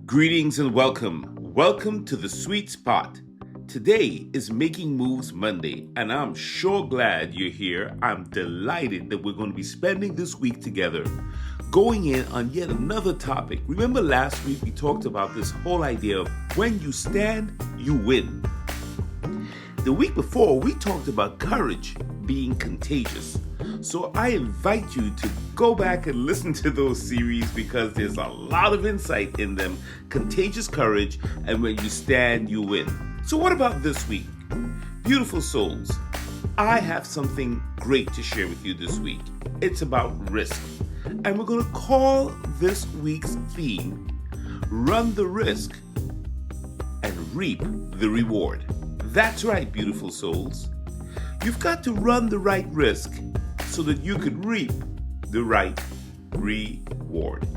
Greetings and welcome. Welcome to the sweet spot. Today is Making Moves Monday, and I'm sure glad you're here. I'm delighted that we're going to be spending this week together, going in on yet another topic. Remember last week we talked about this whole idea of when you stand, you win. The week before we talked about courage being contagious. So I invite you to go back and listen to those series because there's a lot of insight in them. Contagious courage, and when you stand, you win. So what about this week? Beautiful souls, I have something great to share with you this week. It's about risk. And we're going to call this week's theme, Run the Risk and Reap the Reward. That's right, beautiful souls. You've got to run the right risk so that you could reap the right reward.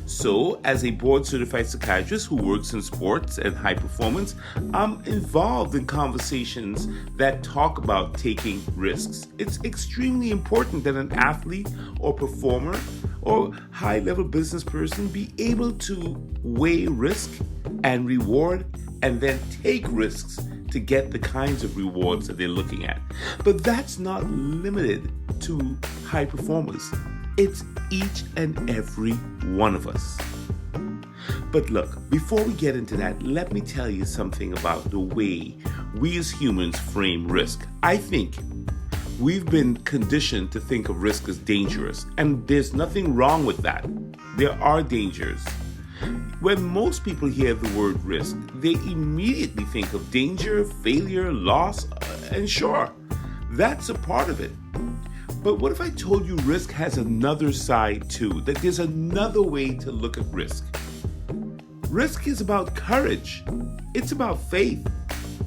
So, as a board-certified psychiatrist who works in sports and high performance, I'm involved in conversations that talk about taking risks. It's extremely important that an athlete or performer or high-level business person be able to weigh risk and reward and then take risks to get the kinds of rewards that they're looking at. But that's not limited to high performers. It's each and every one of us. But look, before we get into that, let me tell you something about the way we as humans frame risk. I think we've been conditioned to think of risk as dangerous, and there's nothing wrong with that. There are dangers. When most people hear the word risk, they immediately think of danger, failure, loss, and sure, that's a part of it. But what if I told you risk has another side too, that there's another way to look at risk? Risk is about courage. It's about faith.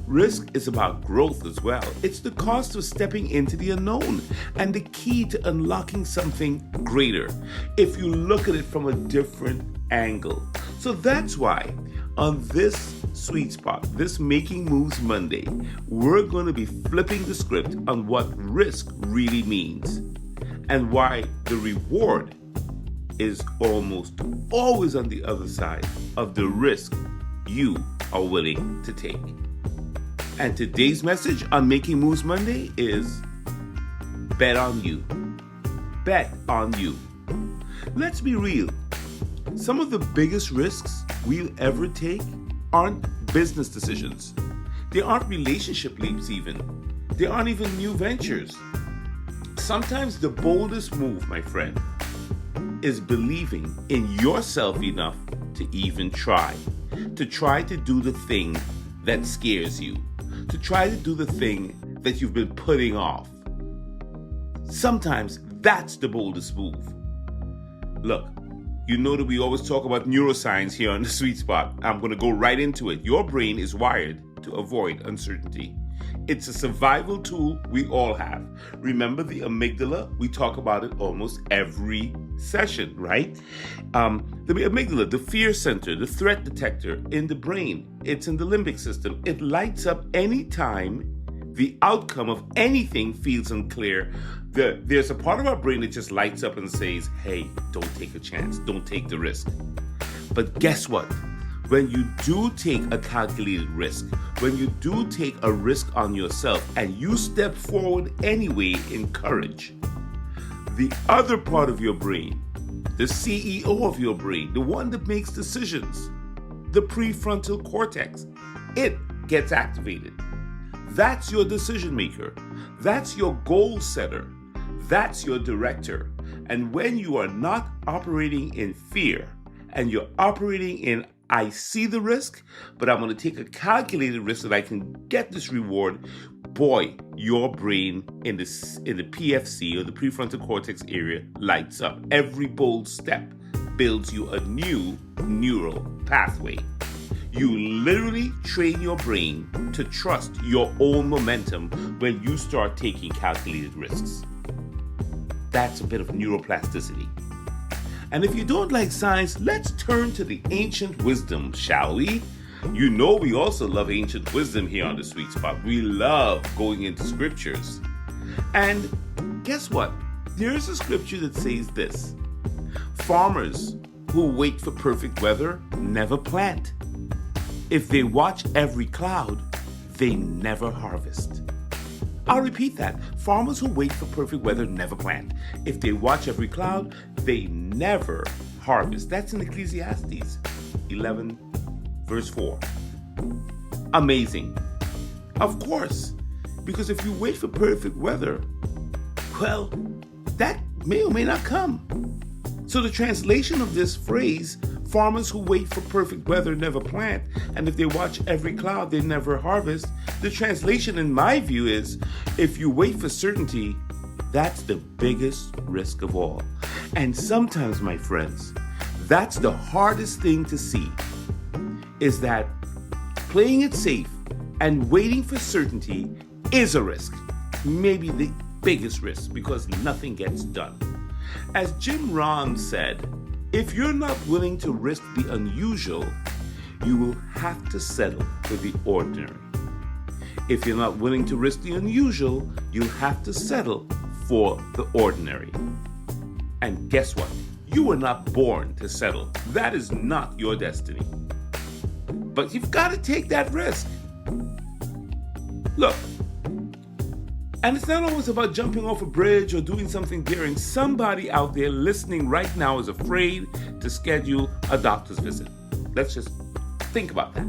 Risk is about growth as well. It's the cost of stepping into the unknown and the key to unlocking something greater if you look at it from a different angle. So that's why on this sweet spot, this Making Moves Monday, we're going to be flipping the script on what risk really means and why the reward is almost always on the other side of the risk you are willing to take. And today's message on Making Moves Monday is bet on you. Bet on you. Let's be real. Some of the biggest risks we'll ever take aren't business decisions. They aren't relationship leaps even. They aren't even new ventures. Sometimes the boldest move, my friend, is believing in yourself enough to even try. To try to do the thing that scares you. To try to do the thing that you've been putting off. Sometimes that's the boldest move. Look, you know that we always talk about neuroscience here on the sweet spot. I'm going to go right into it. Your brain is wired to avoid uncertainty. It's a survival tool we all have. Remember the amygdala? We talk about it almost every session, right? The amygdala, the fear center, the threat detector in the brain. It's in the limbic system. It lights up anytime the outcome of anything feels unclear. There's a part of our brain that just lights up and says, hey, don't take a chance, don't take the risk. But guess what? When you do take a calculated risk, when you do take a risk on yourself and you step forward anyway in courage, the other part of your brain, the CEO of your brain, the one that makes decisions, the prefrontal cortex, it gets activated. That's your decision maker. That's your goal setter. That's your director. And when you are not operating in fear and you're operating in, I see the risk, but I'm going to take a calculated risk that I can get this reward, boy, your brain in the PFC or the prefrontal cortex area lights up. Every bold step builds you a new neural pathway. You literally train your brain to trust your own momentum when you start taking calculated risks. That's a bit of neuroplasticity. And if you don't like science, let's turn to the ancient wisdom, shall we? You know we also love ancient wisdom here on the Sweet Spot. We love going into scriptures. And guess what? There's a scripture that says this. Farmers who wait for perfect weather never plant. If they watch every cloud, they never harvest. I'll repeat that. Farmers who wait for perfect weather never plant. If they watch every cloud, they never harvest. That's in Ecclesiastes 11, verse 4. Amazing. Of course, because if you wait for perfect weather, well, that may or may not come. So the translation of this phrase, farmers who wait for perfect weather never plant, and if they watch every cloud, they never harvest. The translation in my view is, if you wait for certainty, that's the biggest risk of all. And sometimes, my friends, that's the hardest thing to see, is that playing it safe and waiting for certainty is a risk. Maybe the biggest risk, because nothing gets done. As Jim Rohn said, if you're not willing to risk the unusual, you will have to settle for the ordinary. If you're not willing to risk the unusual, you'll have to settle for the ordinary. And guess what? You were not born to settle. That is not your destiny. But you've got to take that risk. Look, and it's not always about jumping off a bridge or doing something daring. Somebody out there listening right now is afraid to schedule a doctor's visit. Let's just think about that.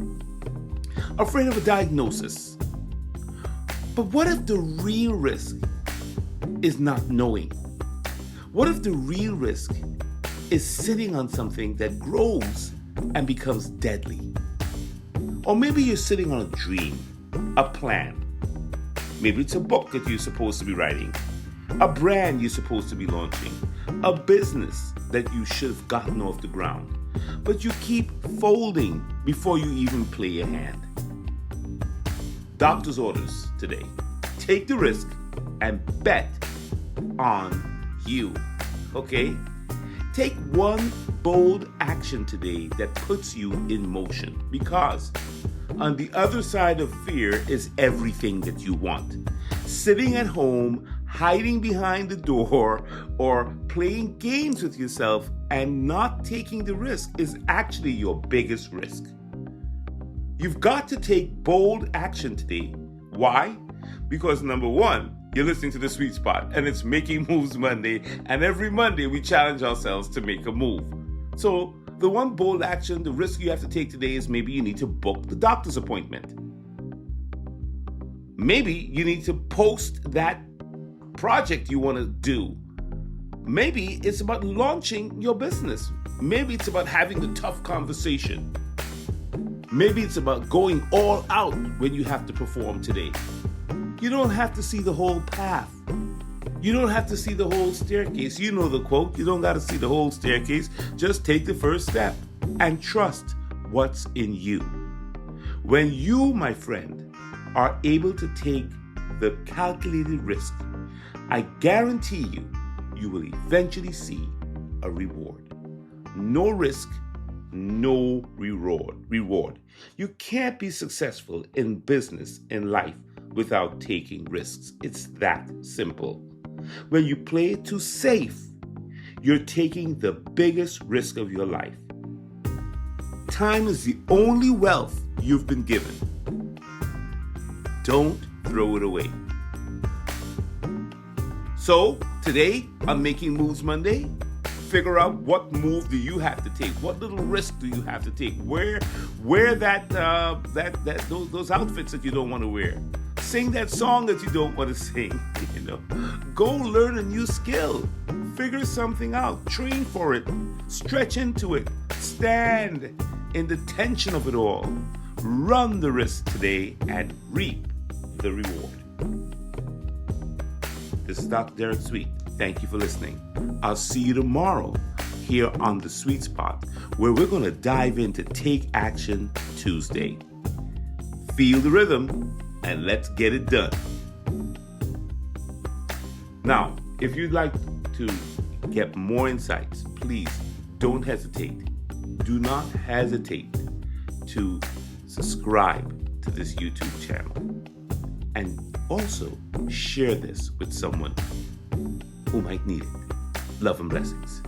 Afraid of a diagnosis. But what if the real risk is not knowing? What if the real risk is sitting on something that grows and becomes deadly? Or maybe you're sitting on a dream, a plan. Maybe it's a book that you're supposed to be writing, a brand you're supposed to be launching, a business that you should have gotten off the ground. But you keep folding before you even play your hand. Doctor's orders today. Take the risk and bet on you. Okay? Take one bold action today that puts you in motion, because on the other side of fear is everything that you want. Sitting at home, hiding behind the door, or playing games with yourself and not taking the risk is actually your biggest risk. You've got to take bold action today. Why? Because number one, you're listening to The Sweet Spot, and it's Making Moves Monday, and every Monday we challenge ourselves to make a move. So the one bold action, the risk you have to take today is maybe you need to book the doctor's appointment. Maybe you need to post that project you want to do. Maybe it's about launching your business. Maybe it's about having the tough conversation. Maybe it's about going all out when you have to perform today. You don't have to see the whole path. You don't have to see the whole staircase. You know the quote, you don't got to see the whole staircase. Just take the first step and trust what's in you. When you, my friend, are able to take the calculated risk, I guarantee you, you will eventually see a reward. No risk, no reward. You can't be successful in business, in life, without taking risks. It's that simple. When you play it too safe, you're taking the biggest risk of your life. Time is the only wealth you've been given. Don't throw it away. So, today on Making Moves Monday, figure out what move do you have to take? What little risk do you have to take? Wear those outfits that you don't want to wear. Sing that song that you don't want to sing. Go learn a new skill. Figure something out. Train for it. Stretch into it. Stand in the tension of it all. Run the risk today and reap the reward. This is Dr. Derek Sweet. Thank you for listening. I'll see you tomorrow here on The Sweet Spot, where we're going to dive into Take Action Tuesday. Feel the rhythm and let's get it done. Now, if you'd like to get more insights, please don't hesitate. Do not hesitate to subscribe to this YouTube channel. And also share this with someone who might need it. Love and blessings.